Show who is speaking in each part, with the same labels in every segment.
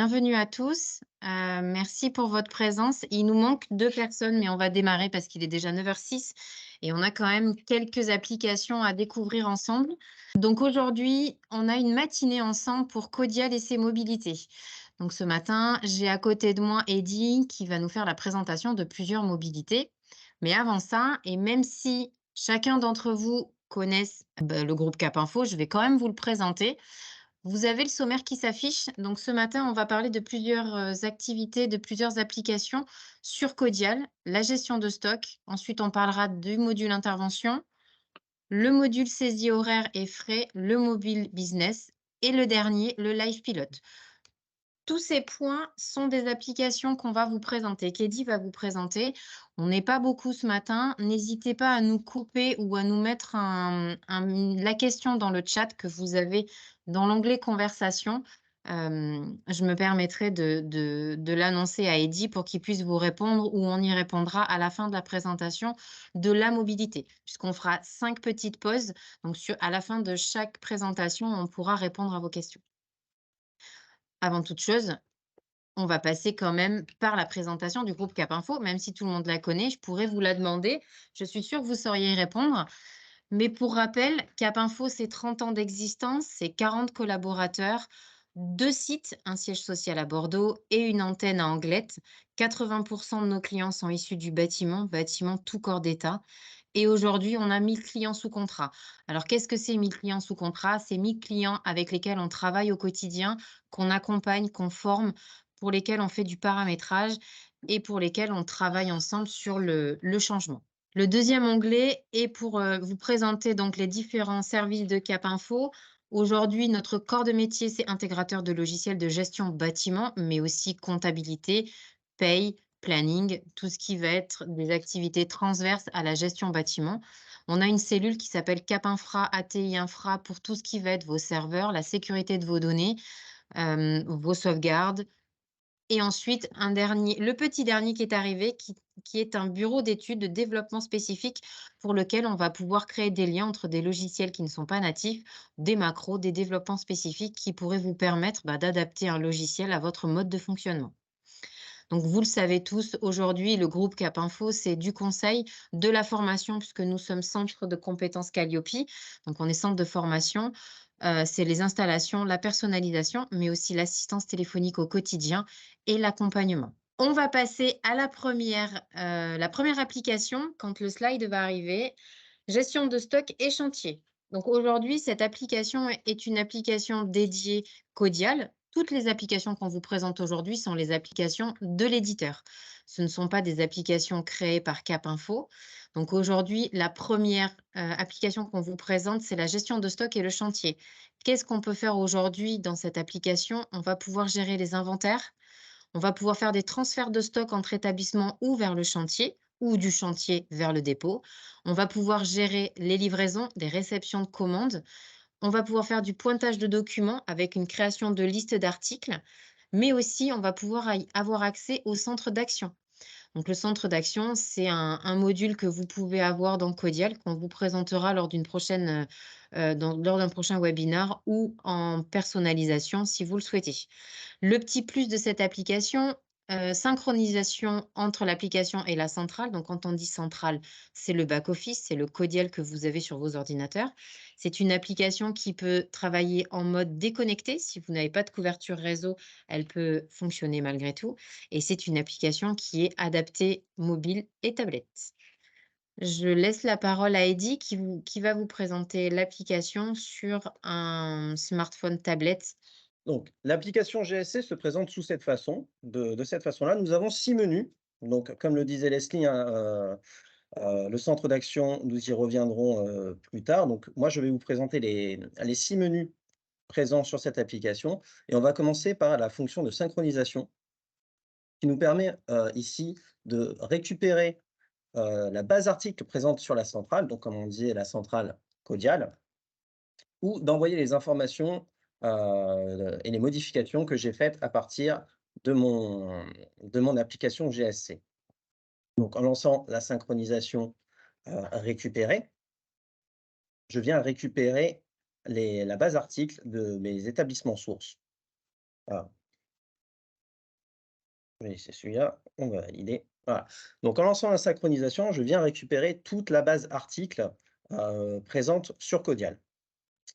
Speaker 1: Bienvenue à tous. Merci pour votre présence. Il nous manque 2 personnes, mais on va démarrer parce qu'il est déjà 9h06 et on a quand même quelques applications à découvrir ensemble. Donc aujourd'hui, on a une matinée ensemble pour Codial et ses mobilités. Donc ce matin, j'ai à côté de moi Eddy qui va nous faire la présentation de plusieurs mobilités. Mais avant ça, et même si chacun d'entre vous connaisse, le groupe Cap Info, je vais quand même vous le présenter. Vous avez le sommaire qui s'affiche. Donc ce matin, on va parler de plusieurs activités, de plusieurs applications sur Codial, la gestion de stock. Ensuite, on parlera du module intervention, le module saisie horaire et frais, le mobile business et le dernier, le live pilote. Tous ces points sont des applications qu'on va vous présenter, qu'Eddy va vous présenter. On n'est pas beaucoup ce matin. N'hésitez pas à nous couper ou à nous mettre la question dans le chat que vous avez dans l'onglet conversation. Je me permettrai de l'annoncer à Eddy pour qu'il puisse vous répondre ou on y répondra à la fin de la présentation de la mobilité, puisqu'on fera 5 petites pauses. Donc, à la fin de chaque présentation, on pourra répondre à vos questions. Avant toute chose, on va passer quand même par la présentation du groupe Cap Info, même si tout le monde la connaît, je pourrais vous la demander. Je suis sûre que vous sauriez y répondre. Mais pour rappel, Cap Info, c'est 30 ans d'existence, c'est 40 collaborateurs, 2 sites, un siège social à Bordeaux et une antenne à Anglette. 80% de nos clients sont issus du bâtiment tout corps d'État. Et aujourd'hui, on a 1000 clients sous contrat. Alors, qu'est-ce que c'est 1000 clients sous contrat? C'est 1000 clients avec lesquels on travaille au quotidien, qu'on accompagne, qu'on forme, pour lesquels on fait du paramétrage et pour lesquels on travaille ensemble sur le changement. Le deuxième onglet est pour vous présenter donc les différents services de Cap Info. Aujourd'hui, notre corps de métier, c'est intégrateur de logiciels de gestion bâtiment, mais aussi comptabilité, paye, planning, tout ce qui va être des activités transverses à la gestion bâtiment. On a une cellule qui s'appelle Cap Infra, ATI Infra pour tout ce qui va être vos serveurs, la sécurité de vos données, vos sauvegardes. Et ensuite, le petit dernier qui est arrivé, qui est un bureau d'études de développement spécifique pour lequel on va pouvoir créer des liens entre des logiciels qui ne sont pas natifs, des macros, des développements spécifiques qui pourraient vous permettre d'adapter un logiciel à votre mode de fonctionnement. Donc, vous le savez tous, aujourd'hui, le groupe Cap Info, c'est du conseil, de la formation, puisque nous sommes centre de compétences Calliope. Donc, on est centre de formation. C'est les installations, la personnalisation, mais aussi l'assistance téléphonique au quotidien et l'accompagnement. On va passer à la première application, quand le slide va arriver, gestion de stock et chantier. Donc aujourd'hui, cette application est une application dédiée Codial. Toutes les applications qu'on vous présente aujourd'hui sont les applications de l'éditeur. Ce ne sont pas des applications créées par Cap Info. Donc aujourd'hui, la première application qu'on vous présente, c'est la gestion de stock et le chantier. Qu'est-ce qu'on peut faire aujourd'hui dans cette application? On va pouvoir gérer les inventaires, on va pouvoir faire des transferts de stock entre établissements ou vers le chantier ou du chantier vers le dépôt. On va pouvoir gérer les livraisons, des réceptions de commandes. On va pouvoir faire du pointage de documents avec une création de listes d'articles, mais aussi on va pouvoir avoir accès au centre d'action. Donc le centre d'action, c'est un module que vous pouvez avoir dans Codial, qu'on vous présentera lors d'un prochain webinar ou en personnalisation si vous le souhaitez. Le petit plus de cette application, synchronisation entre l'application et la centrale. Donc quand on dit centrale, c'est le back office, c'est le Codial que vous avez sur vos ordinateurs. C'est une application qui peut travailler en mode déconnecté. Si vous n'avez pas de couverture réseau, elle peut fonctionner malgré tout et c'est une application qui est adaptée mobile et tablette. Je laisse la parole à Eddy qui va vous présenter l'application sur un smartphone tablette.
Speaker 2: Donc, l'application GSC se présente sous cette façon. De cette façon-là, nous avons 6 menus. Donc, comme le disait Leslie, hein, le centre d'action, nous y reviendrons plus tard. Donc, moi, je vais vous présenter les 6 menus présents sur cette application. Et on va commencer par la fonction de synchronisation qui nous permet ici de récupérer la base article présente sur la centrale, donc comme on dit, la centrale Codial, ou d'envoyer les informations, et les modifications que j'ai faites à partir de mon application GSC. Donc en lançant la synchronisation, récupérer, je viens récupérer la base article de mes établissements sources. Voilà. Oui, c'est celui-là, on va valider. Voilà. Donc en lançant la synchronisation, je viens récupérer toute la base article, présente sur Codial.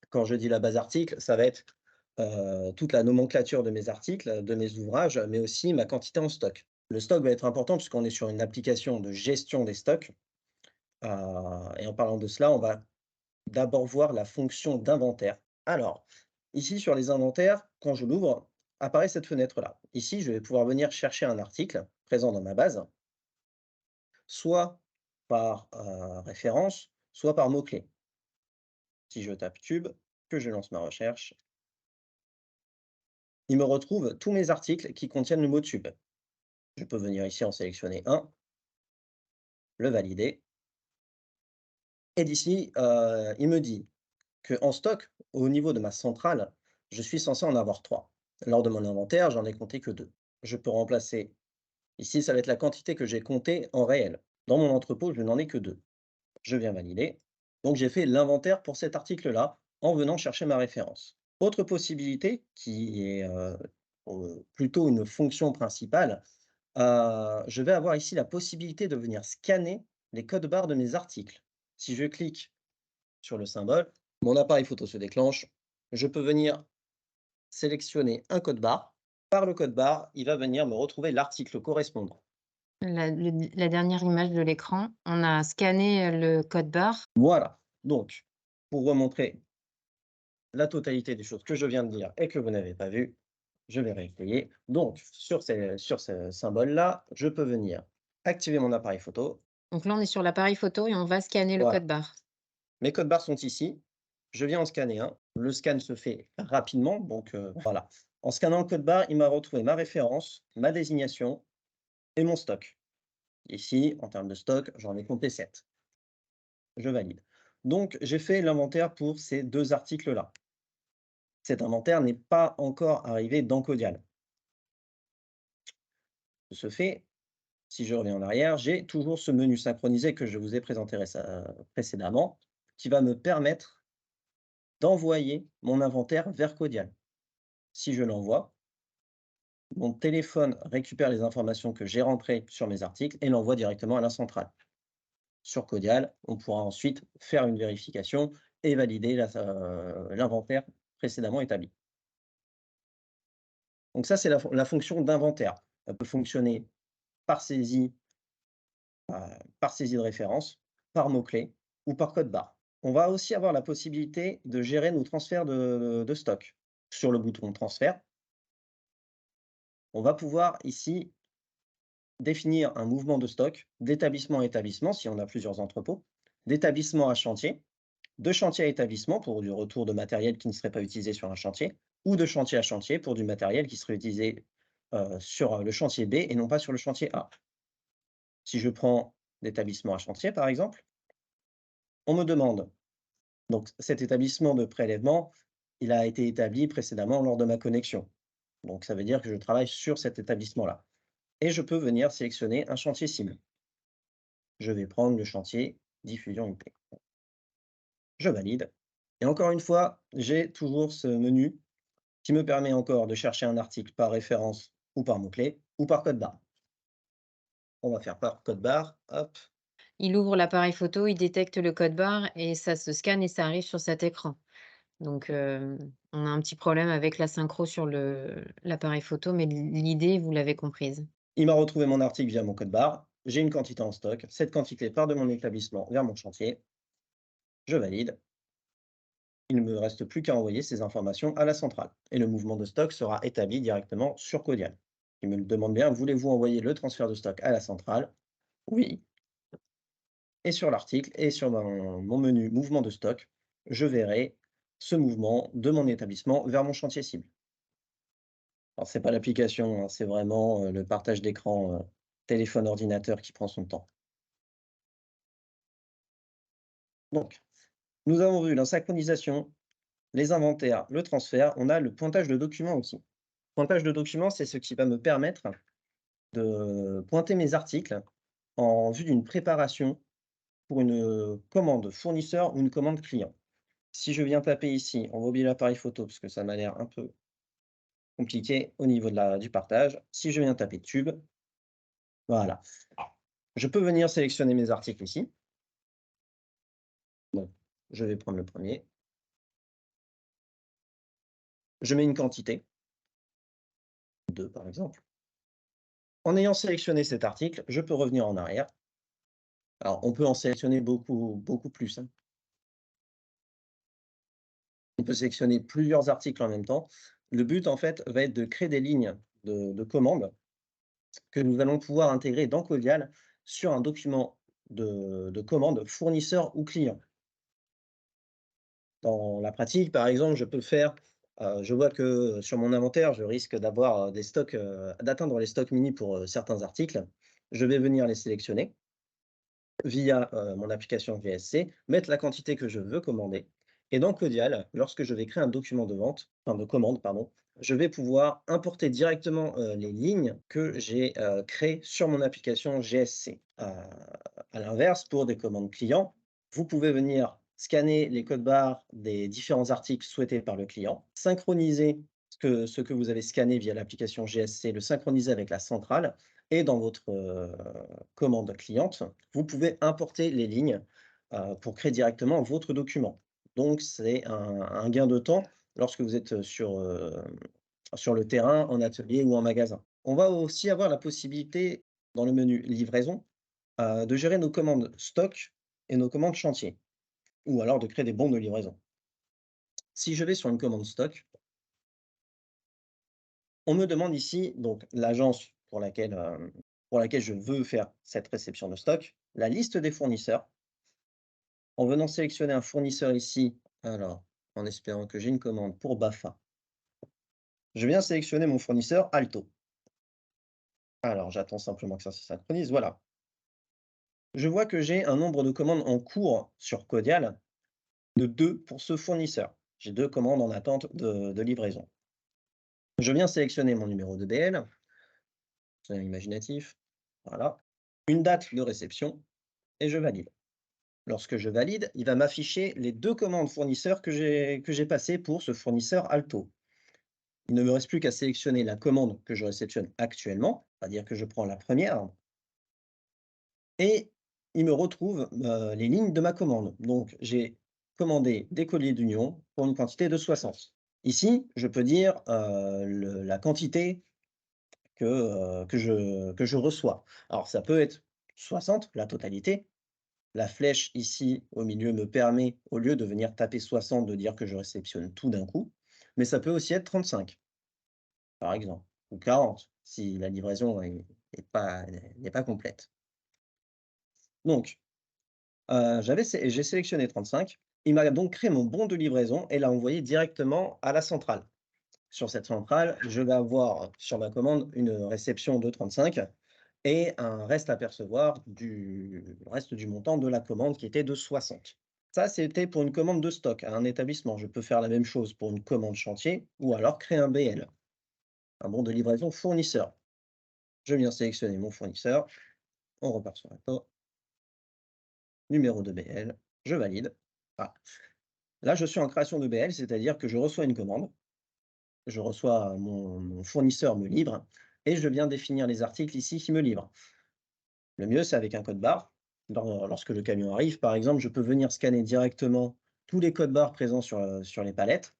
Speaker 2: Quand je dis la base article, ça va être, toute la nomenclature de mes articles, de mes ouvrages, mais aussi ma quantité en stock. Le stock va être important puisqu'on est sur une application de gestion des stocks, heu et en parlant de cela, on va d'abord voir la fonction d'inventaire. Alors, ici sur les inventaires, quand je l'ouvre, apparaît cette fenêtre-là. Ici, je vais pouvoir venir chercher un article présent dans ma base, soit par, référence, soit par mot-clé. Si je tape tube, que je lance ma recherche, il me retrouve tous mes articles qui contiennent le mot tube. Je peux venir ici en sélectionner un, le valider et d'ici, il me dit qu'en stock, au niveau de ma centrale, je suis censé en avoir 3. Lors de mon inventaire, j'en ai compté que 2. Je peux remplacer ici, ça va être la quantité que j'ai comptée en réel. Dans mon entrepôt, je n'en ai que 2. Je viens valider. Donc j'ai fait l'inventaire pour cet article-là en venant chercher ma référence. Autre possibilité qui est, plutôt une fonction principale, je vais avoir ici la possibilité de venir scanner les codes barres de mes articles. Si je clique sur le symbole, mon appareil photo se déclenche. Je peux venir sélectionner un code barre. Par le code barre, il va venir me retrouver l'article correspondant.
Speaker 1: La dernière image de l'écran, on a scanné, le code barre.
Speaker 2: Voilà. Donc, pour remontrer la totalité des choses que je viens de dire et que vous n'avez pas vues, je vais réessayer. Donc, sur ce symbole-là, je peux venir activer mon appareil photo.
Speaker 1: Donc là, on est sur l'appareil photo et on va scanner le
Speaker 2: Voilà.
Speaker 1: code barre.
Speaker 2: Mes codes barres sont ici. Je viens en scanner un. Le scan se fait rapidement, donc voilà. En scannant le code barre, il m'a retrouvé ma référence, ma désignation et mon stock. Ici, en termes de stock, j'en ai compté 7. Je valide. Donc, j'ai fait l'inventaire pour ces 2 articles-là. Cet inventaire n'est pas encore arrivé dans Codial. De ce fait, si je reviens en arrière, j'ai toujours ce menu synchronisé que je vous ai présenté précédemment, qui va me permettre d'envoyer mon inventaire vers Codial. Si je l'envoie, mon téléphone récupère les informations que j'ai rentrées sur mes articles et l'envoie directement à la centrale. Sur Codial, on pourra ensuite faire une vérification et valider l'inventaire précédemment établi. Donc ça, c'est la fonction d'inventaire. Elle peut fonctionner par saisie, par saisie de référence, par mot-clé ou par code barre. On va aussi avoir la possibilité de gérer nos transferts de stock. Sur le bouton transfert, on va pouvoir ici définir un mouvement de stock d'établissement à établissement si on a plusieurs entrepôts, d'établissement à chantier, de chantier à établissement pour du retour de matériel qui ne serait pas utilisé sur un chantier, ou de chantier à chantier pour du matériel qui serait utilisé sur le chantier B et non pas sur le chantier A. Si je prends d'établissement à chantier, par exemple, on me demande, donc cet établissement de prélèvement, il a été établi précédemment lors de ma connexion. Donc ça veut dire que je travaille sur cet établissement-là. Et je peux venir sélectionner un chantier cible. Je vais prendre le chantier diffusion IP. Je valide. Et encore une fois, j'ai toujours ce menu qui me permet encore de chercher un article par référence ou par mot-clé ou par code barre. On va faire par code barre, hop,
Speaker 1: Il ouvre l'appareil photo, il détecte le code barre et ça se scanne et ça arrive sur cet écran. Donc, on a un petit problème avec la synchro sur l'appareil photo, mais l'idée, vous l'avez comprise.
Speaker 2: il m'a retrouvé mon article via mon code barre, j'ai une quantité en stock, cette quantité part de mon établissement vers mon chantier, je valide, il ne me reste plus qu'à envoyer ces informations à la centrale et le mouvement de stock sera établi directement sur Codial. Il me demande bien, voulez-vous envoyer le transfert de stock à la centrale? Oui. Et sur l'article et sur mon menu mouvement de stock, je verrai ce mouvement de mon établissement vers mon chantier cible. Alors c'est pas l'application, hein, c'est vraiment, le partage d'écran, téléphone-ordinateur qui prend son temps. Donc, nous avons vu la synchronisation, les inventaires, le transfert, on a le pointage de documents aussi. Pointage de documents, c'est ce qui va me permettre de pointer mes articles en vue d'une préparation pour une, commande fournisseur ou une commande client. Si je viens taper ici, on va oublier l'appareil photo parce que ça m'a l'air un peu compliqué au niveau du partage. Si je viens taper tube, voilà. Je peux venir sélectionner mes articles ici. Donc, je vais prendre le premier. Je mets une quantité, 2 par exemple. En ayant sélectionné cet article, je peux revenir en arrière. Alors, on peut en sélectionner beaucoup, beaucoup plus, hein. On peut sélectionner plusieurs articles en même temps. Le but, en fait, va être de créer des lignes de commande que nous allons pouvoir intégrer dans Codial sur un document de commande fournisseur ou client. Dans la pratique, par exemple, je peux faire, je vois que sur mon inventaire, je risque d'avoir, des stocks, d'atteindre les stocks mini pour, certains articles. Je vais venir les sélectionner via, mon application VSC, mettre la quantité que je veux commander et dans Codial, lorsque je vais créer un document de vente, enfin de commande, pardon, je vais pouvoir importer directement, les lignes que j'ai, créées sur mon application GSC. À l'inverse, pour des commandes clients, vous pouvez venir scanner les codes barres des différents articles souhaités par le client, synchroniser ce que vous avez scanné via l'application GSC, le synchroniser avec la centrale et dans votre, commande cliente, vous pouvez importer les lignes, pour créer directement votre document. Donc c'est un gain de temps lorsque vous êtes, sur le terrain, en atelier ou en magasin. On va aussi avoir la possibilité, dans le menu livraison, de gérer nos commandes stock et nos commandes chantier ou alors de créer des bons de livraison. Si je vais sur une commande stock, on me demande ici donc l'agence pour laquelle je veux faire cette réception de stock, la liste des fournisseurs. En venant sélectionner un fournisseur ici, alors en espérant que j'ai une commande pour BAFA, je viens sélectionner mon fournisseur Alto. Alors j'attends simplement que ça se synchronise, voilà. Je vois que j'ai un nombre de commandes en cours sur Codial de 2 pour ce fournisseur. J'ai 2 commandes en attente de livraison. Je viens sélectionner mon numéro de BL, c'est imaginatif, voilà, une date de réception et je valide. Lorsque je valide, il va m'afficher les 2 commandes fournisseurs que j'ai passées pour ce fournisseur Alto. Il ne me reste plus qu'à sélectionner la commande que je réceptionne actuellement, c'est-à-dire que je prends la première et il me retrouve, les lignes de ma commande. Donc j'ai commandé des colliers d'union pour une quantité de 60. Ici, je peux dire, la quantité que je reçois. Alors ça peut être 60, la totalité. La flèche ici au milieu me permet, au lieu de venir taper 60, de dire que je réceptionne tout d'un coup, mais ça peut aussi être 35, par exemple, ou 40 si la livraison n'est pas complète. Donc, j'ai sélectionné 35. Il m'a donc créé mon bon de livraison et l'a envoyé directement à la centrale. Sur cette centrale, je vais avoir sur ma commande une réception de 35 et un reste à percevoir du reste du montant de la commande qui était de 60. Ça, c'était pour une commande de stock à un établissement. Je peux faire la même chose pour une commande chantier ou alors créer un BL, un bon de livraison fournisseur. Je viens sélectionner mon fournisseur, on repart sur la porte, numéro de BL, je valide. Ah, là, je suis en création de BL, c'est-à-dire que je reçois une commande, je reçois mon fournisseur me livre et je viens définir les articles ici qui me livrent. Le mieux, c'est avec un code barre. Lorsque le camion arrive, par exemple, je peux venir scanner directement tous les codes barres présents sur les palettes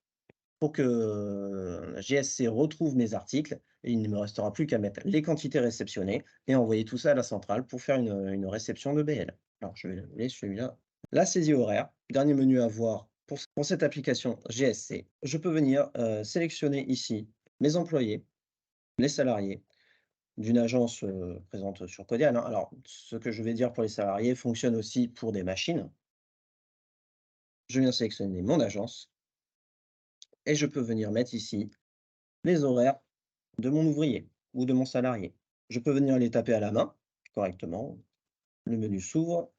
Speaker 2: pour que GSC retrouve mes articles et il ne me restera plus qu'à mettre les quantités réceptionnées et envoyer tout ça à la centrale pour faire une réception de BL. Alors, je vais l'annuler celui-là. La saisie horaire, dernier menu à voir pour cette application GSC. Je peux venir sélectionner ici mes employés, les salariés d'une agence, présente sur Codial, hein. Alors, ce que je vais dire pour les salariés fonctionne aussi pour des machines. Je viens sélectionner mon agence et je peux venir mettre ici les horaires de mon ouvrier ou de mon salarié. Je peux venir les taper à la main correctement. Le menu s'ouvre,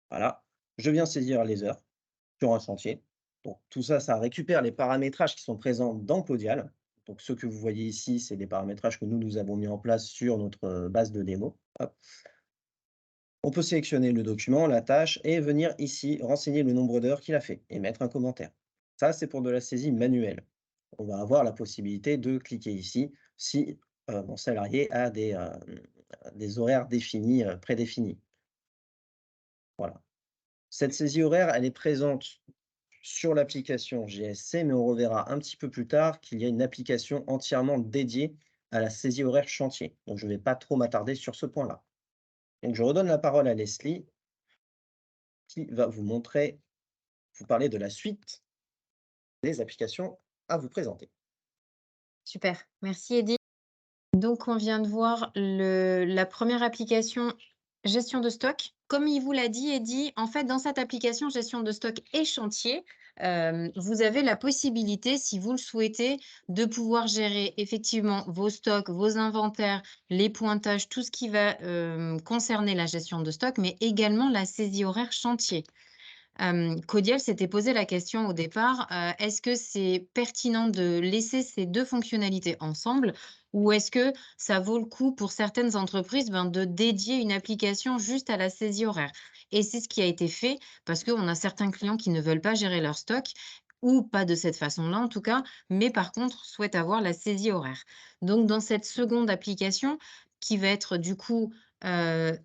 Speaker 2: voilà. Je viens saisir les heures sur un chantier. Donc tout ça, ça récupère les paramétrages qui sont présents dans Codial. Donc ce que vous voyez ici, c'est des paramétrages que nous avons mis en place sur notre, base de démo. Hop. On peut sélectionner le document, la tâche et venir ici renseigner le nombre d'heures qu'il a fait et mettre un commentaire. Ça, c'est pour de la saisie manuelle. on va avoir la possibilité de cliquer ici si, mon salarié a des horaires définis, prédéfinis. Voilà. Cette saisie horaire, elle est présente sur l'application GSC, mais on reverra un petit peu plus tard qu'il y a une application entièrement dédiée à la saisie horaire chantier. Donc je ne vais pas trop m'attarder sur ce point-là. Donc je redonne la parole à Leslie qui va vous parler de la suite des applications à vous présenter.
Speaker 1: Super, merci Eddy. Donc, on vient de voir la première application gestion de stock. Comme il vous l'a dit, Eddy, en fait, dans cette application gestion de stock et chantier, vous avez la possibilité, si vous le souhaitez, de pouvoir gérer effectivement vos stocks, vos inventaires, les pointages, tout ce qui va concerner la gestion de stock, mais également la saisie horaire chantier. Caudiel s'était posé la question au départ, est-ce que c'est pertinent de laisser ces 2 fonctionnalités ensemble? Ou est-ce que ça vaut le coup pour certaines entreprises, ben, de dédier une application juste à la saisie horaire? Et c'est ce qui a été fait parce qu'on a certains clients qui ne veulent pas gérer leur stock ou pas de cette façon-là en tout cas, mais par contre souhaitent avoir la saisie horaire. Donc dans cette seconde application qui va être du coup, heu,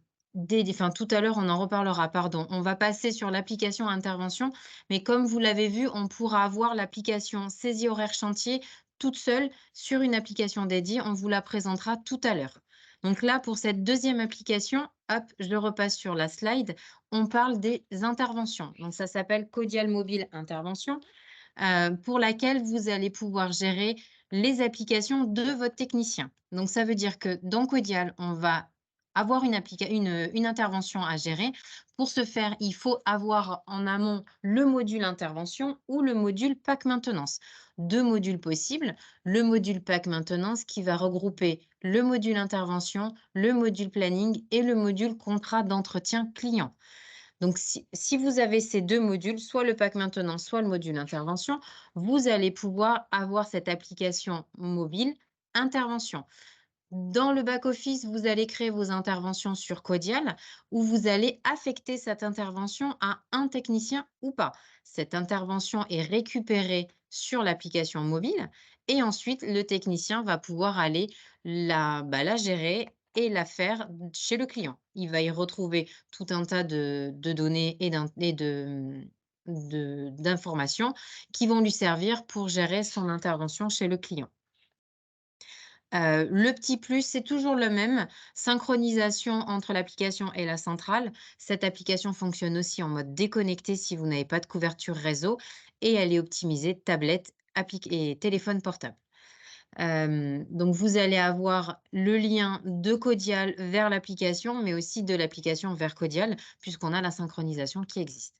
Speaker 1: enfin, tout à l'heure, on en reparlera, pardon. On va passer sur l'application intervention, mais comme vous l'avez vu, on pourra avoir l'application saisie horaire chantier toute seule sur une application dédiée. On vous la présentera tout à l'heure. Donc là, pour cette deuxième application, hop, je repasse sur la slide. On parle des interventions. Donc ça s'appelle Codial Mobile Intervention, pour laquelle vous allez pouvoir gérer les applications de votre technicien. Donc ça veut dire que dans Codial, on va avoir une intervention à gérer. Pour ce faire, il faut avoir en amont le module intervention ou le module pack maintenance. 2 modules possibles. Le module pack maintenance qui va regrouper le module intervention, le module planning et le module contrat d'entretien client. Donc, si vous avez ces 2 modules, soit le pack maintenance, soit le module intervention, vous allez pouvoir avoir cette application mobile intervention. Dans le back-office, vous allez créer vos interventions sur Codial où vous allez affecter cette intervention à un technicien ou pas. Cette intervention est récupérée sur l'application mobile et ensuite le technicien va pouvoir aller la gérer et la faire chez le client. Il va y retrouver tout un tas de données et d'informations qui vont lui servir pour gérer son intervention chez le client. Le petit plus, c'est toujours le même, synchronisation entre l'application et la centrale. Cette application fonctionne aussi en mode déconnecté si vous n'avez pas de couverture réseau et elle est optimisée tablette, et téléphone portable. Donc vous allez avoir le lien de Codial vers l'application, mais aussi de l'application vers Codial puisqu'on a la synchronisation qui existe.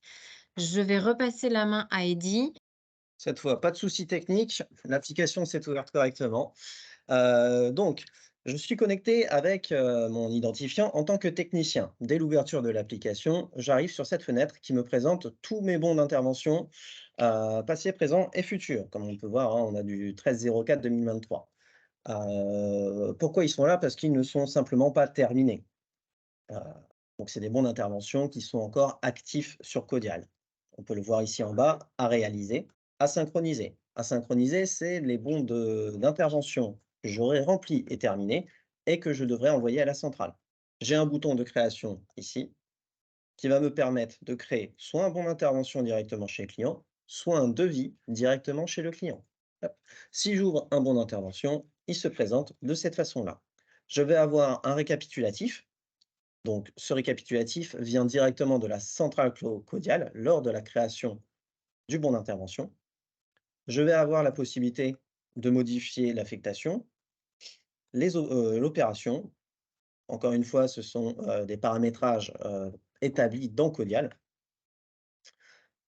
Speaker 1: Je vais repasser la main à Eddy.
Speaker 2: Cette fois, pas de souci technique, l'application s'est ouverte correctement. Donc, je suis connecté avec, mon identifiant en tant que technicien. Dès l'ouverture de l'application, j'arrive sur cette fenêtre qui me présente tous mes bons d'intervention, passés, présents et futurs. Comme on peut voir, hein, on a du 13/04/2023. Pourquoi ils sont là? Parce qu'ils ne sont simplement pas terminés. Heu, donc c'est des bons d'intervention qui sont encore actifs sur Codial. On peut le voir ici en bas, à réaliser, à synchroniser. À synchroniser, c'est les bons d'intervention que j'aurai remplis et terminés et que je devrais envoyer à la centrale. J'ai un bouton de création ici qui va me permettre de créer soit un bon d'intervention directement chez le client, soit un devis directement chez le client. Hop. Si j'ouvre un bon d'intervention, il se présente de cette façon-là. Je vais avoir un récapitulatif, donc, ce récapitulatif vient directement de la centrale codiale lors de la création du bon d'intervention. Je vais avoir la possibilité de modifier l'affectation, l'opération. Encore une fois, ce sont des paramétrages établis dans Codial.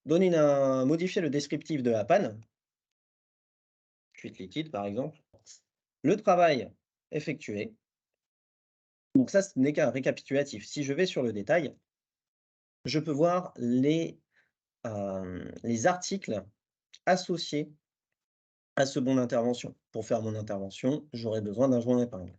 Speaker 2: Modifier le descriptif de la panne, fuite liquide par exemple. Le travail effectué. Donc ça, ce n'est qu'un récapitulatif. Si je vais sur le détail, je peux voir les articles associés à ce bon d'intervention. Pour faire mon intervention, j'aurai besoin d'un joint d'épingle.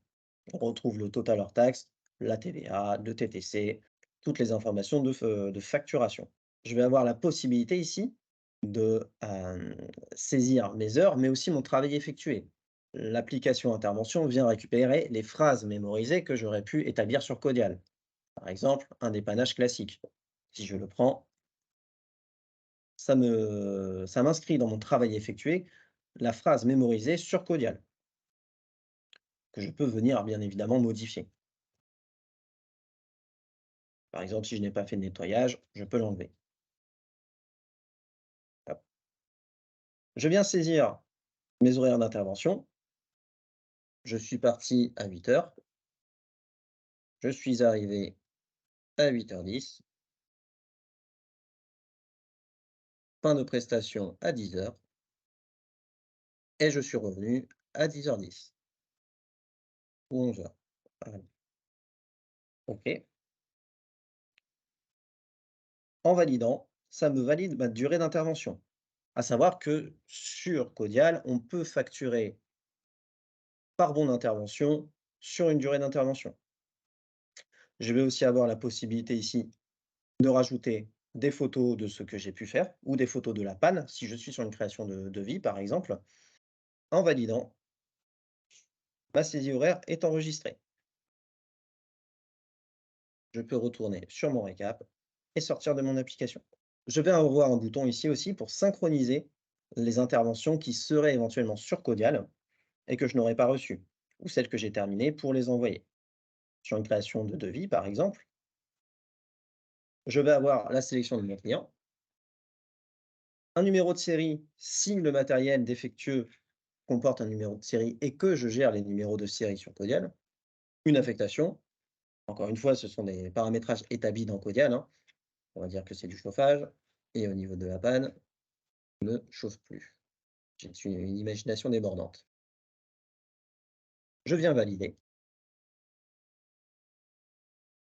Speaker 2: On retrouve le total hors taxe, la TVA, le TTC, toutes les informations de facturation. Je vais avoir la possibilité ici de saisir mes heures, mais aussi mon travail effectué. L'application intervention vient récupérer les phrases mémorisées que j'aurais pu établir sur Codial. Par exemple, un dépannage classique. Si je le prends, ça m'inscrit dans mon travail effectué la phrase mémorisée sur Codial, que je peux venir bien évidemment modifier. Par exemple, si je n'ai pas fait de nettoyage, je peux l'enlever. Hop. Je viens saisir mes horaires d'intervention. Je suis parti à 8 heures. Je suis arrivé à 8h10. Fin de prestation à 10 heures. Et je suis revenu à 10h10 ou 11 heures. Voilà. OK. En validant, ça me valide ma durée d'intervention. À savoir que sur Codial, on peut facturer par bon d'intervention sur une durée d'intervention. Je vais aussi avoir la possibilité ici de rajouter des photos de ce que j'ai pu faire ou des photos de la panne, si je suis sur une création de devis, par exemple. En validant, ma saisie horaire est enregistrée. Je peux retourner sur mon récap et sortir de mon application. Je vais avoir un bouton ici aussi pour synchroniser les interventions qui seraient éventuellement sur Codial et que je n'aurais pas reçues, ou celles que j'ai terminées pour les envoyer. Sur une création de devis, par exemple, je vais avoir la sélection de mon client, un numéro de série si le matériel défectueux comporte un numéro de série et que je gère les numéros de série sur Codial, une affectation. Encore une fois, ce sont des paramétrages établis dans Codial, hein. On va dire que c'est du chauffage et au niveau de la panne, ne chauffe plus. J'ai une imagination débordante. Je viens valider.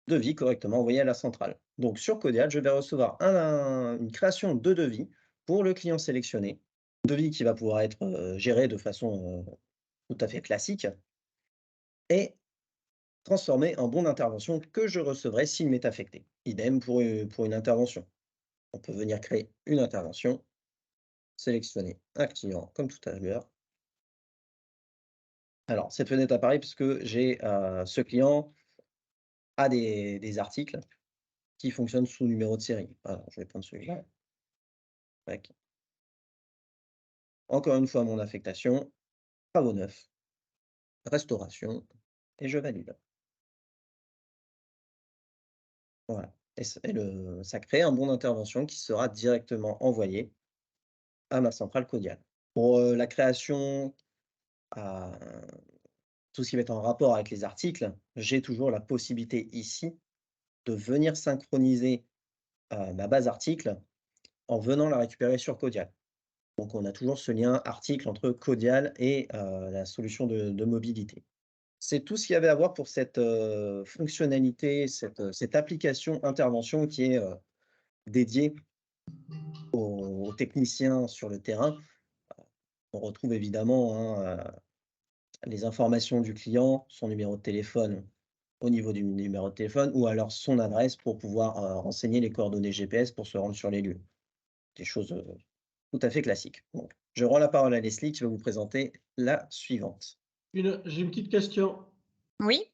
Speaker 2: Devis correctement envoyé à la centrale. Donc sur Codial, je vais recevoir une création de devis pour le client sélectionné. Devis qui va pouvoir être géré de façon tout à fait classique et transformé en bon d'intervention que je recevrai s'il m'est affecté. Idem pour une intervention. On peut venir créer une intervention, sélectionner un client comme tout à l'heure. Alors, cette fenêtre apparaît parce que j'ai ce client a des articles qui fonctionnent sous numéro de série. Alors, je vais prendre celui-là. Tac. Encore une fois, mon affectation, travaux neufs, restauration, et je valide. Voilà. Ça crée un bon d'intervention qui sera directement envoyé à ma centrale Codial. Pour la création, à tout ce qui va être en rapport avec les articles, j'ai toujours la possibilité ici de venir synchroniser ma base article en venant la récupérer sur Codial. Donc on a toujours ce lien article entre Codial et la solution de mobilité. C'est tout ce qu'il y avait à voir pour cette, fonctionnalité, cette application intervention qui est, dédiée aux techniciens sur le terrain. On retrouve évidemment, hein, les informations du client, son numéro de téléphone au niveau du numéro de téléphone ou alors son adresse pour pouvoir, renseigner les coordonnées GPS pour se rendre sur les lieux. Des choses, tout à fait classiques. Donc je rends la parole à Leslie qui va vous présenter la suivante.
Speaker 3: J'ai une petite question.
Speaker 1: Oui,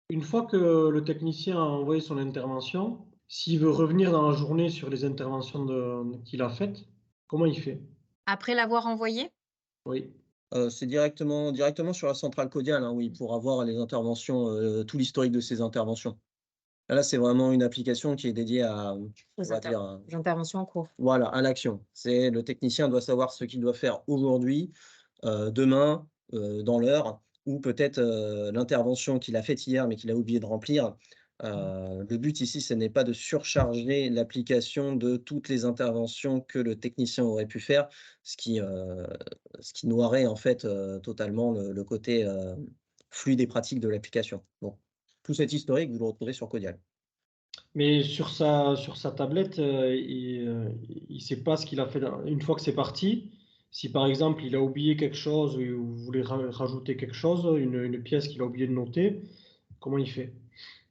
Speaker 3: Une fois que le technicien a envoyé son intervention, s'il veut revenir dans la journée sur les interventions qu'il a faites, comment il fait?
Speaker 1: après l'avoir envoyé?
Speaker 3: Oui.
Speaker 2: C'est directement sur la centrale Codial, hein, oui, pour avoir les interventions, tout l'historique de ces interventions. Là, c'est vraiment une application qui est dédiée à, on va dire,
Speaker 1: Les interventions en cours.
Speaker 2: voilà, à l'action. C'est le technicien doit savoir ce qu'il doit faire aujourd'hui, demain, dans l'heure ou peut-être, l'intervention qu'il a faite hier, mais qu'il a oublié de remplir. Le but ici, ce n'est pas de surcharger l'application de toutes les interventions que le technicien aurait pu faire, ce qui, heu, ce qui noirait en fait, totalement le côté, fluide et pratique de l'application. Donc tout cet historique, vous le retrouvez sur Codial.
Speaker 3: Mais sur sa tablette, il sait pas ce qu'il a fait une fois que c'est parti. Si par exemple, il a oublié quelque chose ou vous voulez rajouter quelque chose, une pièce qu'il a oublié de noter, comment il fait?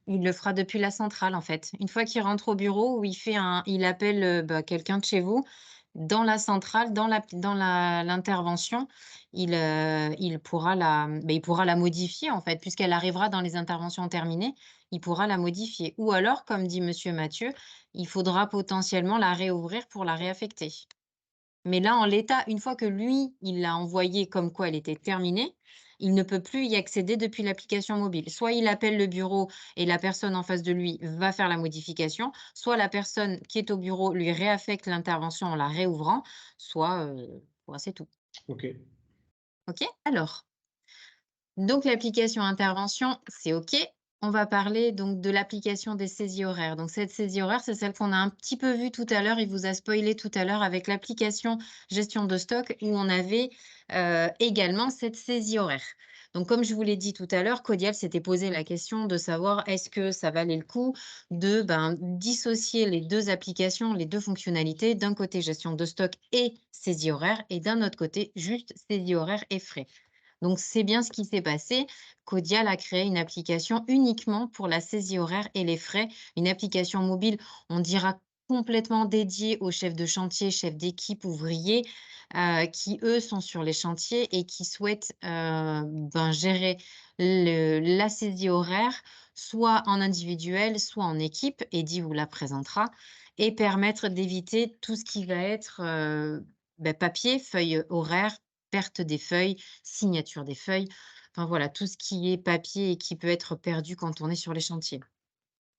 Speaker 1: Il le fera depuis la centrale, en fait. Une fois qu'il rentre au bureau où il appelle, quelqu'un de chez vous, dans la centrale, dans l'intervention, il pourra il pourra la modifier en fait, puisqu'elle arrivera dans les interventions terminées, il pourra la modifier. Ou alors, comme dit monsieur Mathieu, il faudra potentiellement la réouvrir pour la réaffecter. Mais là, en l'état, une fois que lui, il l'a envoyée comme quoi elle était terminée, il ne peut plus y accéder depuis l'application mobile. Soit il appelle le bureau et la personne en face de lui va faire la modification, soit la personne qui est au bureau lui réaffecte l'intervention en la réouvrant, soit c'est tout.
Speaker 3: OK.
Speaker 1: OK? Alors, donc l'application intervention, c'est OK. On va parler donc de l'application des saisies horaires. Donc cette saisie horaire, c'est celle qu'on a un petit peu vue tout à l'heure. Il vous a spoilé tout à l'heure avec l'application gestion de stock où on avait également cette saisie horaire. Donc comme je vous l'ai dit tout à l'heure, Codial s'était posé la question de savoir est-ce que ça valait le coup de dissocier les deux applications, les deux fonctionnalités, d'un côté gestion de stock et saisie horaire et d'un autre côté juste saisie horaire et frais. Donc, c'est bien ce qui s'est passé. Codial a créé une application uniquement pour la saisie horaire et les frais. Une application mobile, on dira complètement dédiée aux chefs de chantier, chefs d'équipe, ouvriers, qui, eux, sont sur les chantiers et qui souhaitent gérer la saisie horaire, soit en individuel, soit en équipe. Eddy vous la présentera, et permettre d'éviter tout ce qui va être papier, feuille horaire, perte des feuilles, signature des feuilles, enfin voilà, tout ce qui est papier et qui peut être perdu quand on est sur les chantiers.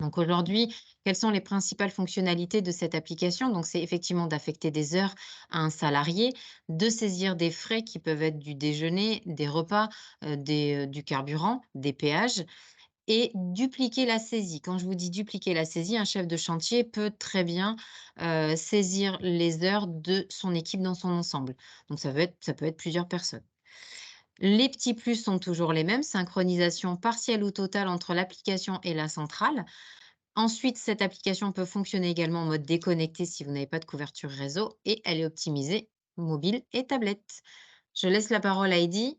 Speaker 1: Donc aujourd'hui, quelles sont les principales fonctionnalités de cette application? Donc c'est effectivement d'affecter des heures à un salarié, de saisir des frais qui peuvent être du déjeuner, des repas, du carburant, des péages, et dupliquer la saisie. Quand je vous dis dupliquer la saisie, un chef de chantier peut très bien saisir les heures de son équipe dans son ensemble. Donc ça peut être plusieurs personnes. Les petits plus sont toujours les mêmes, synchronisation partielle ou totale entre l'application et la centrale. Ensuite, cette application peut fonctionner également en mode déconnecté si vous n'avez pas de couverture réseau, et elle est optimisée mobile et tablette. Je laisse la parole à Eddy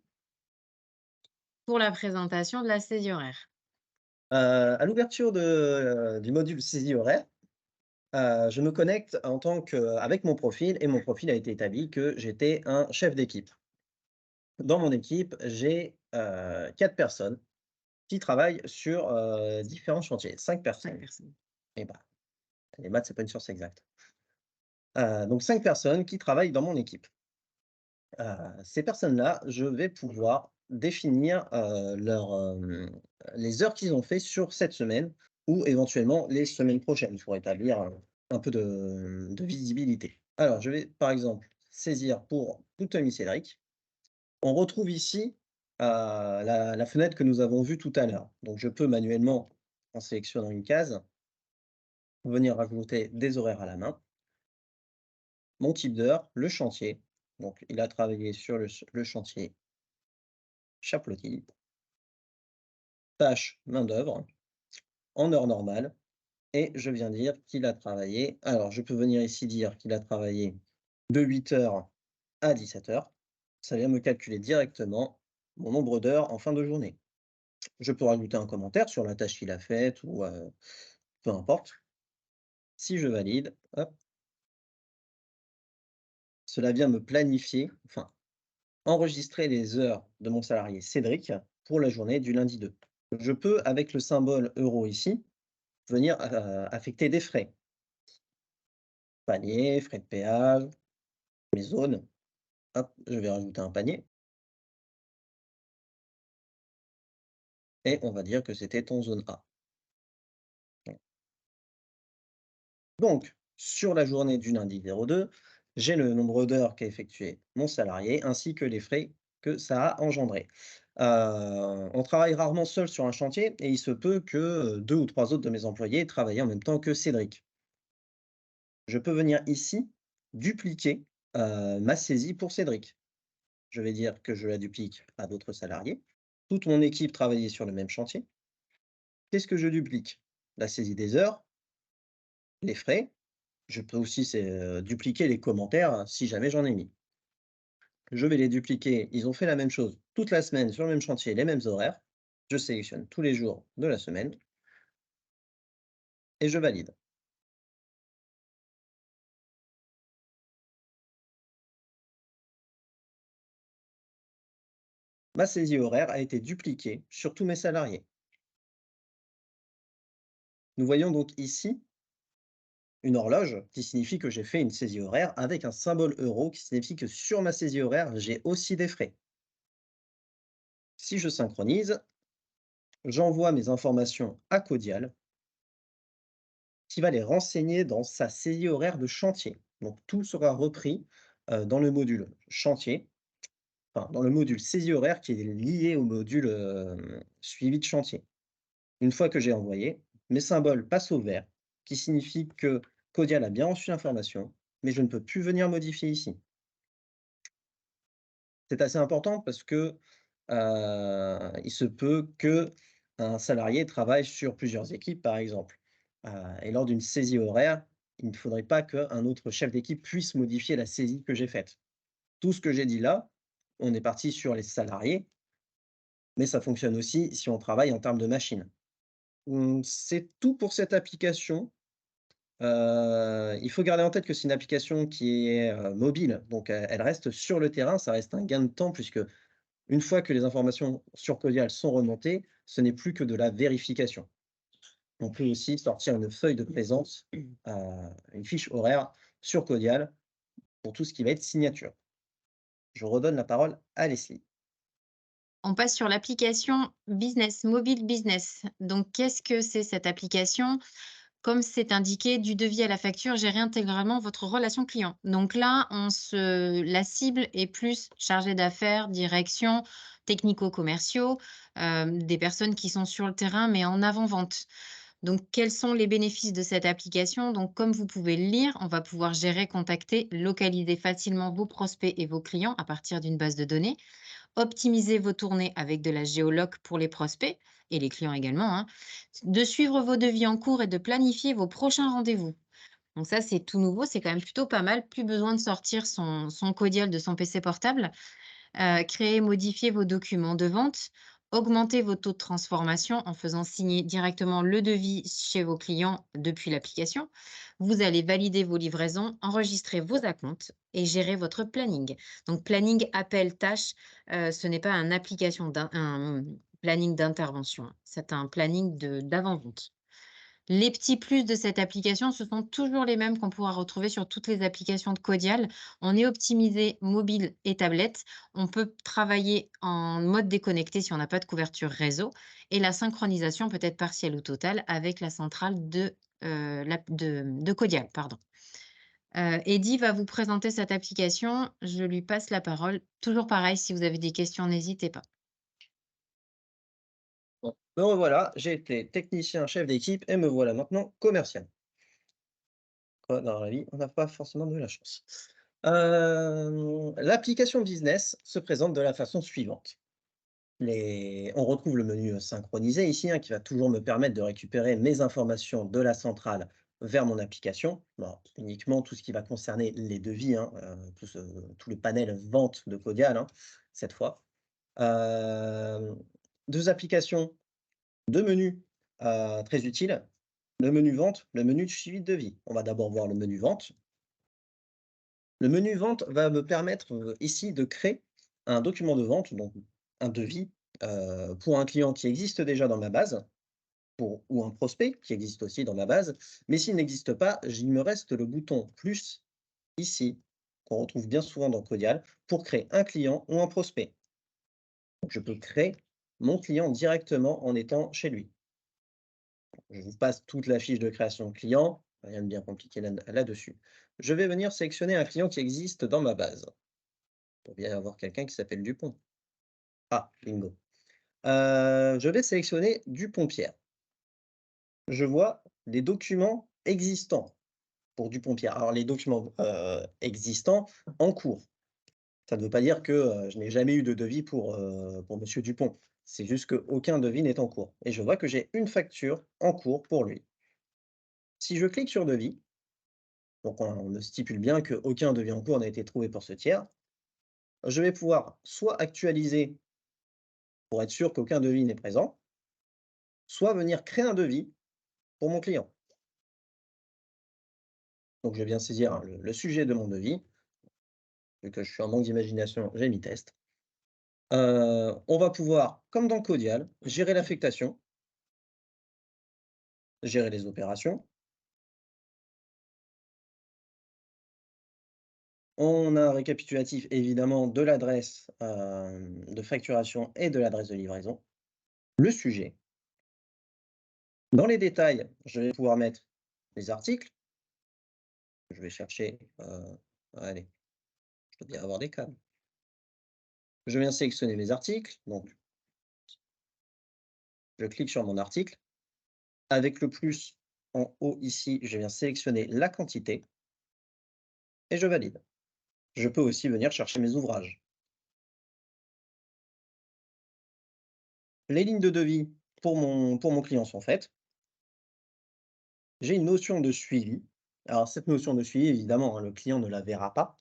Speaker 1: pour la présentation de la saisie horaire.
Speaker 2: À l'ouverture du module saisie horaire, je me connecte avec mon profil et mon profil a été établi que j'étais un chef d'équipe. Dans mon équipe, j'ai 4 personnes qui travaillent sur différents chantiers. 5
Speaker 1: Cinq
Speaker 2: personnes.
Speaker 1: personnes.
Speaker 2: Et bah, les maths, c'est pas une science exacte. Donc 5 personnes qui travaillent dans mon équipe. Ces personnes-là, je vais pouvoir définir les heures qu'ils ont fait sur cette semaine ou éventuellement les semaines prochaines pour établir un peu de visibilité. Alors, je vais par exemple saisir pour Poutomi Cédric. On retrouve ici la fenêtre que nous avons vue tout à l'heure. Donc, je peux manuellement, en sélectionnant une case, venir rajouter des horaires à la main, mon type d'heure, le chantier. Donc, il a travaillé sur le chantier Chaplotis, tâche main-d'œuvre, en heure normale, et je viens dire qu'il a travaillé. Alors, je peux venir ici dire qu'il a travaillé de 8 h à 17 h. Ça vient me calculer directement mon nombre d'heures en fin de journée. Je peux rajouter un commentaire sur la tâche qu'il a faite ou peu importe. Si je valide, hop, cela vient me planifier, enfin, enregistrer les heures de mon salarié Cédric pour la journée du lundi 2. Je peux, avec le symbole euro ici, venir affecter des frais. Panier, frais de péage, mes zones. Hop, je vais rajouter un panier. Et on va dire que c'était en zone A. Donc, sur la journée du lundi 02, j'ai le nombre d'heures qu'a effectué mon salarié ainsi que les frais que ça a engendré. On travaille rarement seul sur un chantier et il se peut que 2 ou 3 autres de mes employés travaillent en même temps que Cédric. Je peux venir ici dupliquer ma saisie pour Cédric. Je vais dire que je la duplique à d'autres salariés. Toute mon équipe travaillait sur le même chantier. Qu'est-ce que je duplique? La saisie des heures, les frais. Je peux aussi dupliquer les commentaires si jamais j'en ai mis. Je vais les dupliquer. Ils ont fait la même chose toute la semaine sur le même chantier, les mêmes horaires. Je sélectionne tous les jours de la semaine et je valide. ma saisie horaire a été dupliquée sur tous mes salariés. Nous voyons donc ici une horloge qui signifie que j'ai fait une saisie horaire avec un symbole euro qui signifie que sur ma saisie horaire, j'ai aussi des frais. Si je synchronise, j'envoie mes informations à Codial qui va les renseigner dans sa saisie horaire de chantier. Donc tout sera repris dans le module chantier, enfin dans le module saisie horaire qui est lié au module suivi de chantier. Une fois que j'ai envoyé, mes symboles passent au vert, qui signifie que Codial a bien reçu l'information, mais je ne peux plus venir modifier ici. C'est assez important parce que il se peut que un salarié travaille sur plusieurs équipes, par exemple. Et lors d'une saisie horaire, il ne faudrait pas qu'un autre chef d'équipe puisse modifier la saisie que j'ai faite. Tout ce que j'ai dit là, on est parti sur les salariés, mais ça fonctionne aussi si on travaille en termes de machine. C'est tout pour cette application. Il faut garder en tête que c'est une application qui est, mobile, donc elle reste sur le terrain. Ça reste un gain de temps puisque une fois que les informations sur Codial sont remontées, ce n'est plus que de la vérification. On peut aussi sortir une feuille de présence, une fiche horaire sur Codial pour tout ce qui va être signature. Je redonne la parole à Leslie.
Speaker 1: On passe sur l'application Business, Mobile Business. Donc, qu'est-ce que c'est cette application? Comme c'est indiqué, du devis à la facture, gérer intégralement votre relation client. Donc là, la cible est plus chargée d'affaires, direction, technico-commerciaux, des personnes qui sont sur le terrain, mais en avant-vente. Donc, quels sont les bénéfices de cette application? Donc, comme vous pouvez le lire, on va pouvoir gérer, contacter, localiser facilement vos prospects et vos clients à partir d'une base de données, optimiser vos tournées avec de la géoloc pour les prospects et les clients également, hein, de suivre vos devis en cours et de planifier vos prochains rendez-vous. Donc ça, c'est tout nouveau, c'est quand même plutôt pas mal. Plus besoin de sortir son Codial de son PC portable. Créer, modifier vos documents de vente, augmenter vos taux de transformation en faisant signer directement le devis chez vos clients depuis l'application. Vous allez valider vos livraisons, enregistrer vos acomptes et gérer votre planning. Donc planning, appel, tâche, ce n'est pas une application un planning d'intervention, hein. C'est un planning d'avant-vente. Les petits plus de cette application, ce sont toujours les mêmes qu'on pourra retrouver sur toutes les applications de Codial. On est optimisé mobile et tablette. On peut travailler en mode déconnecté si on n'a pas de couverture réseau. Et la synchronisation peut être partielle ou totale avec la centrale de Codial. Pardon. Eddy va vous présenter cette application. Je lui passe la parole. Toujours pareil, si vous avez des questions, n'hésitez pas.
Speaker 2: Bon, me revoilà, j'ai été technicien chef d'équipe et me voilà maintenant commercial. Quoi, dans la vie, on n'a pas forcément de la chance. L'application business se présente de la façon suivante. On retrouve le menu synchronisé ici, hein, qui va toujours me permettre de récupérer mes informations de la centrale vers mon application. Bon, uniquement tout ce qui va concerner les devis, hein, tout le panel vente de Codial, hein, cette fois. Euh, Deux applications, deux menus très utiles. Le menu vente, le menu de suivi de devis. On va d'abord voir le menu vente. Le menu vente va me permettre ici de créer un document de vente, donc un devis pour un client qui existe déjà dans ma base, ou un prospect qui existe aussi dans ma base. Mais s'il n'existe pas, il me reste le bouton plus ici, qu'on retrouve bien souvent dans Codial, pour créer un client ou un prospect. Donc, je peux créer mon client directement en étant chez lui. Je vous passe toute la fiche de création de client, rien de bien compliqué là-dessus. Je vais venir sélectionner un client qui existe dans ma base. Il doit bien y avoir quelqu'un qui s'appelle Dupont. Ah, bingo. Je vais sélectionner Dupont-Pierre. Je vois les documents existants pour Dupont-Pierre. Alors les documents, existants en cours. Ça ne veut pas dire que, je n'ai jamais eu de devis pour monsieur Dupont. C'est juste qu'aucun devis n'est en cours et je vois que j'ai une facture en cours pour lui. Si je clique sur devis, donc on me stipule bien qu'aucun devis en cours n'a été trouvé pour ce tiers, je vais pouvoir soit actualiser pour être sûr qu'aucun devis n'est présent, soit venir créer un devis pour mon client. Donc je vais bien saisir, hein, le sujet de mon devis. Vu que je suis en manque d'imagination, j'ai mis test. On va pouvoir, comme dans le Codial, gérer l'affectation, gérer les opérations. On a un récapitulatif évidemment de l'adresse, de facturation et de l'adresse de livraison. Le sujet. Dans les détails, je vais pouvoir mettre les articles. Je vais chercher, allez, je dois bien avoir des câbles. Je viens sélectionner mes articles, donc je clique sur mon article. Avec le plus en haut ici, je viens sélectionner la quantité et je valide. Je peux aussi venir chercher mes ouvrages. Les lignes de devis pour mon client sont faites. J'ai une notion de suivi. Alors cette notion de suivi, évidemment, hein, le client ne la verra pas,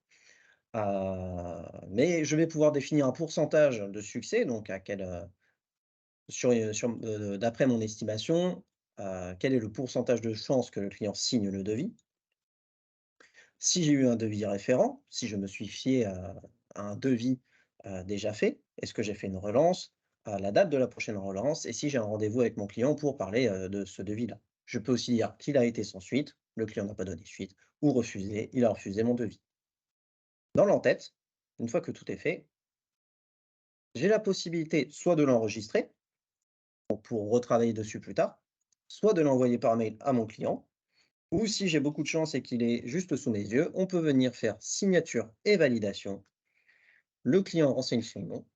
Speaker 2: mais je vais pouvoir définir un pourcentage de succès, donc à quel, d'après mon estimation, quel est le pourcentage de chances que le client signe le devis. Si j'ai eu un devis référent, si je me suis fié à un devis, déjà fait, est-ce que j'ai fait une relance, à la date de la prochaine relance et si j'ai un rendez-vous avec mon client pour parler, de ce devis-là. Je peux aussi dire qu'il a été sans suite, le client n'a pas donné suite ou refusé, il a refusé mon devis. Dans l'en-tête, une fois que tout est fait, j'ai la possibilité soit de l'enregistrer, donc pour retravailler dessus plus tard, soit de l'envoyer par mail à mon client ou si j'ai beaucoup de chance et qu'il est juste sous mes yeux, on peut venir faire signature et validation. Le client renseigne son nom,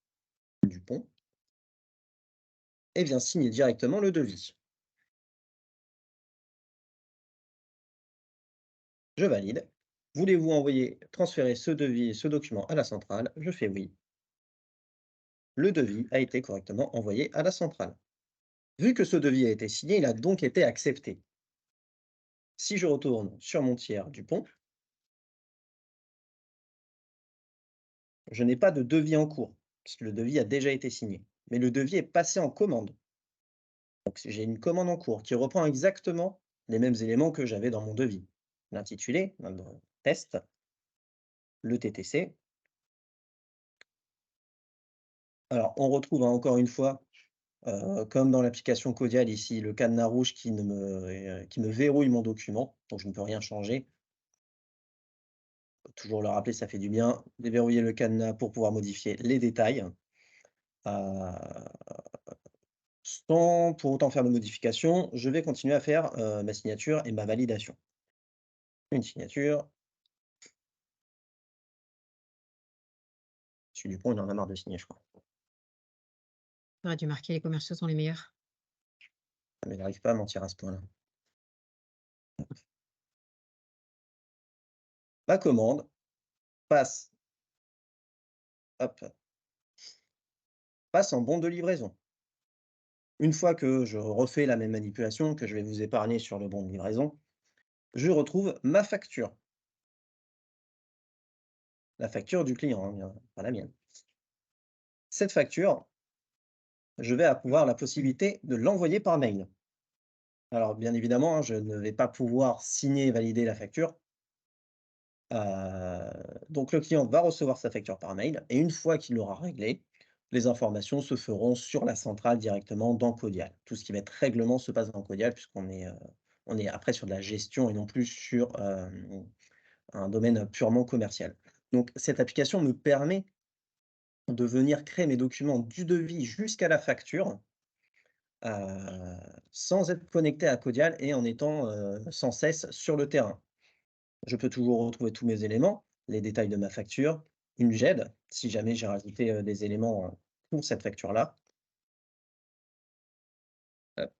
Speaker 2: Dupont, et vient signer directement le devis. Je valide. Voulez-vous transférer ce devis et ce document à la centrale? Je fais oui. Le devis a été correctement envoyé à la centrale. Vu que ce devis a été signé, il a donc été accepté. Si je retourne sur mon tiers Dupont, je n'ai pas de devis en cours, puisque le devis a déjà été signé. Mais le devis est passé en commande. Donc j'ai une commande en cours qui reprend exactement les mêmes éléments que j'avais dans mon devis. L'intitulé, le test, le TTC. Alors on retrouve, hein, encore une fois, comme dans l'application Codial ici, le cadenas rouge qui me verrouille mon document, donc je ne peux rien changer. Faut toujours le rappeler, ça fait du bien. Déverrouiller le cadenas pour pouvoir modifier les détails, sans pour autant faire de modifications. Je vais continuer à faire, ma signature et ma validation. Une signature. Monsieur Dupont, il en a marre de signer, je crois.
Speaker 1: Tu dû marquer les commerciaux sont les meilleurs.
Speaker 2: Ah, mais il n'arrive pas à mentir à ce point-là. Ma commande passe, hop, passe en bon de livraison. Une fois que je refais la même manipulation, que je vais vous épargner sur le bon de livraison, je retrouve ma facture. La facture du client, hein, bien, pas la mienne. Cette facture, je vais avoir la possibilité de l'envoyer par mail. Alors, bien évidemment, hein, je ne vais pas pouvoir signer et valider la facture. Donc le client va recevoir sa facture par mail et une fois qu'il l'aura réglée, les informations se feront sur la centrale directement dans Codial. Tout ce qui va être règlement se passe dans Codial on est après sur de la gestion et non plus sur, un domaine purement commercial. Donc cette application me permet de venir créer mes documents du devis jusqu'à la facture, sans être connecté à Codial et en étant, sans cesse sur le terrain. Je peux toujours retrouver tous mes éléments, les détails de ma facture, une GED, si jamais j'ai rajouté, des éléments, pour cette facture-là. Hop.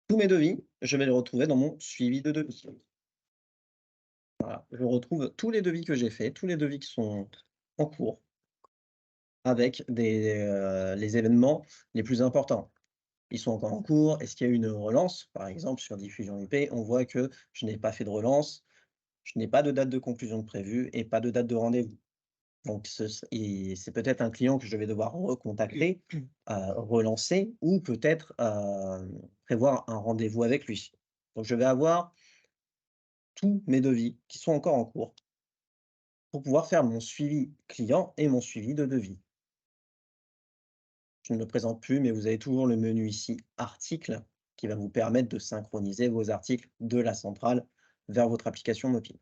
Speaker 2: Tous mes devis, je vais les retrouver dans mon suivi de devis. Voilà, je retrouve tous les devis que j'ai faits, tous les devis qui sont en cours avec les événements les plus importants. Ils sont encore en cours. Est-ce qu'il y a eu une relance? Par exemple, sur Diffusion IP, on voit que je n'ai pas fait de relance, je n'ai pas de date de conclusion de prévue et pas de date de rendez-vous. Donc c'est peut-être un client que je vais devoir recontacter, relancer ou peut-être, prévoir un rendez-vous avec lui. Donc je vais avoir tous mes devis qui sont encore en cours pour pouvoir faire mon suivi client et mon suivi de devis. Je ne le présente plus, mais vous avez toujours le menu ici articles qui va vous permettre de synchroniser vos articles de la centrale vers votre application mobile.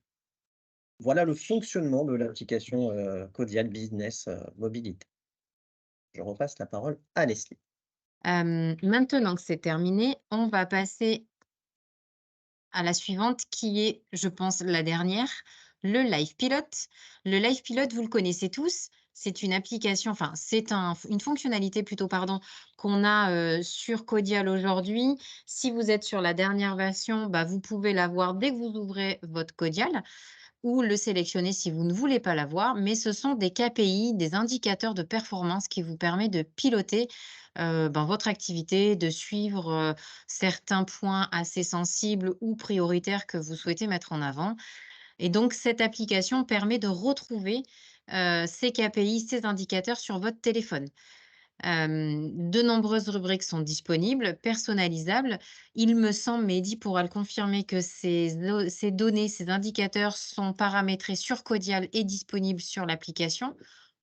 Speaker 2: Voilà le fonctionnement de l'application Codial Business Mobilité. Je repasse la parole à Leslie.
Speaker 1: Maintenant que c'est terminé, on va passer à la suivante qui est, je pense, la dernière, le Live Pilot. Le Live Pilot, vous le connaissez tous. C'est une application, enfin, une fonctionnalité plutôt, pardon, qu'on a sur Codial aujourd'hui. Si vous êtes sur la dernière version, bah, vous pouvez la voir dès que vous ouvrez votre Codial ou le sélectionner si vous ne voulez pas l'avoir, mais ce sont des KPI, des indicateurs de performance qui vous permettent de piloter ben, votre activité, de suivre certains points assez sensibles ou prioritaires que vous souhaitez mettre en avant. Et donc, cette application permet de retrouver ces KPI, ces indicateurs sur votre téléphone. De nombreuses rubriques sont disponibles, personnalisables. Il me semble, Mehdi pourra le confirmer, que ces données, ces indicateurs sont paramétrés sur Codial et disponibles sur l'application.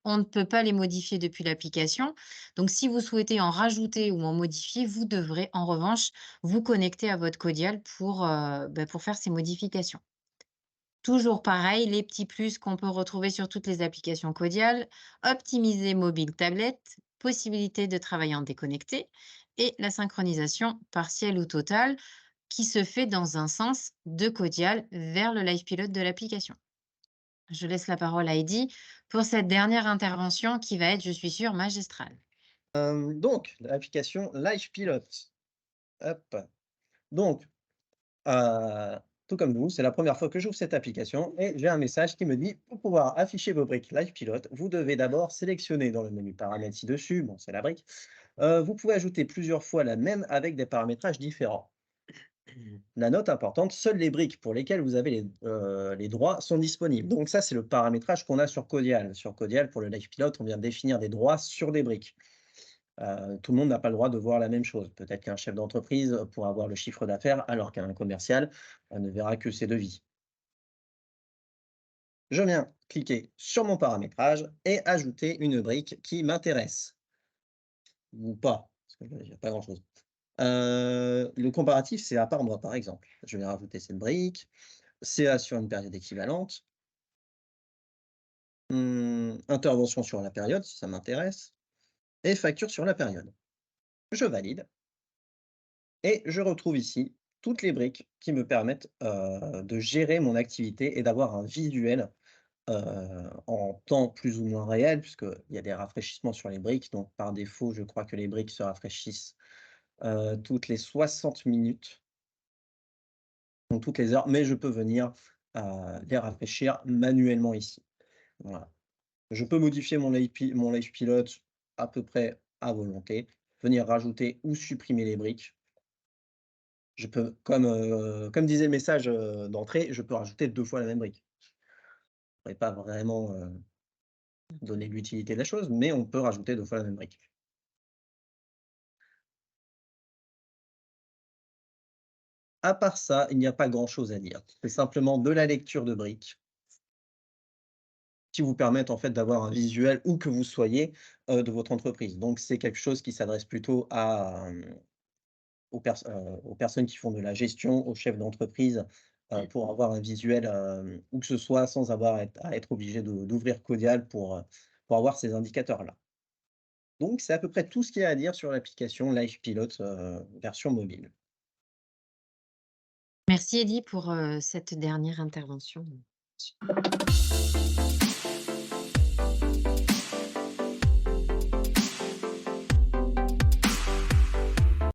Speaker 1: On ne peut pas les modifier depuis l'application. Donc, si vous souhaitez en rajouter ou en modifier, vous devrez en revanche vous connecter à votre Codial pour faire ces modifications. Toujours pareil, les petits plus qu'on peut retrouver sur toutes les applications Codial, optimiser mobile, tablette, possibilité de travailler en déconnecté et la synchronisation partielle ou totale qui se fait dans un sens de Codial vers le live pilote de l'application. Je laisse la parole à Heidi pour cette dernière intervention qui va être, je suis sûre, magistrale.
Speaker 2: Donc, l'application Live Pilot. Hop. Donc, Heu, tout comme vous, c'est la première fois que j'ouvre cette application et j'ai un message qui me dit: «Pour pouvoir afficher vos briques Live Pilot, vous devez d'abord sélectionner dans le menu paramètres ci-dessus», bon, c'est la brique, «vous pouvez ajouter plusieurs fois la même avec des paramétrages différents. La note importante, seules les briques pour lesquelles vous avez les droits sont disponibles». Donc ça, c'est le paramétrage qu'on a sur Codial. Sur Codial, pour le Live Pilot, on vient définir des droits sur des briques. Tout le monde n'a pas le droit de voir la même chose. Peut-être qu'un chef d'entreprise pourra voir le chiffre d'affaires alors qu'un commercial, ne verra que ses devis. Je viens cliquer sur mon paramétrage et ajouter une brique qui m'intéresse ou pas, parce qu'il n'y a pas grand-chose. Le comparatif, c'est à part moi, par exemple. Je vais rajouter cette brique, CA sur une période équivalente, intervention sur la période si ça m'intéresse et facture sur la période. Je valide. Et je retrouve ici toutes les briques qui me permettent, de gérer mon activité et d'avoir un visuel, en temps plus ou moins réel, puisqu'il y a des rafraîchissements sur les briques. Donc par défaut, je crois que les briques se rafraîchissent, toutes les 60 minutes, donc toutes les heures, mais je peux venir, les rafraîchir manuellement ici. Voilà. Je peux modifier mon Live Pilot à peu près à volonté, venir rajouter ou supprimer les briques. Je peux, comme disait le message, d'entrée, je peux rajouter 2 fois la même brique. Je pourrais pas vraiment, donner l'utilité de la chose, mais on peut rajouter 2 fois la même brique. À part ça, il n'y a pas grand-chose à dire. C'est simplement de la lecture de briques qui vous permettent en fait d'avoir un visuel où que vous soyez, de votre entreprise. Donc c'est quelque chose qui s'adresse plutôt à, aux personnes qui font de la gestion, aux chefs d'entreprise, pour avoir un visuel, où que ce soit sans avoir à être obligé d'ouvrir Codial pour avoir ces indicateurs-là. Donc c'est à peu près tout ce qu'il y a à dire sur l'application Live Pilot, version mobile.
Speaker 1: Merci Heidi pour cette dernière intervention.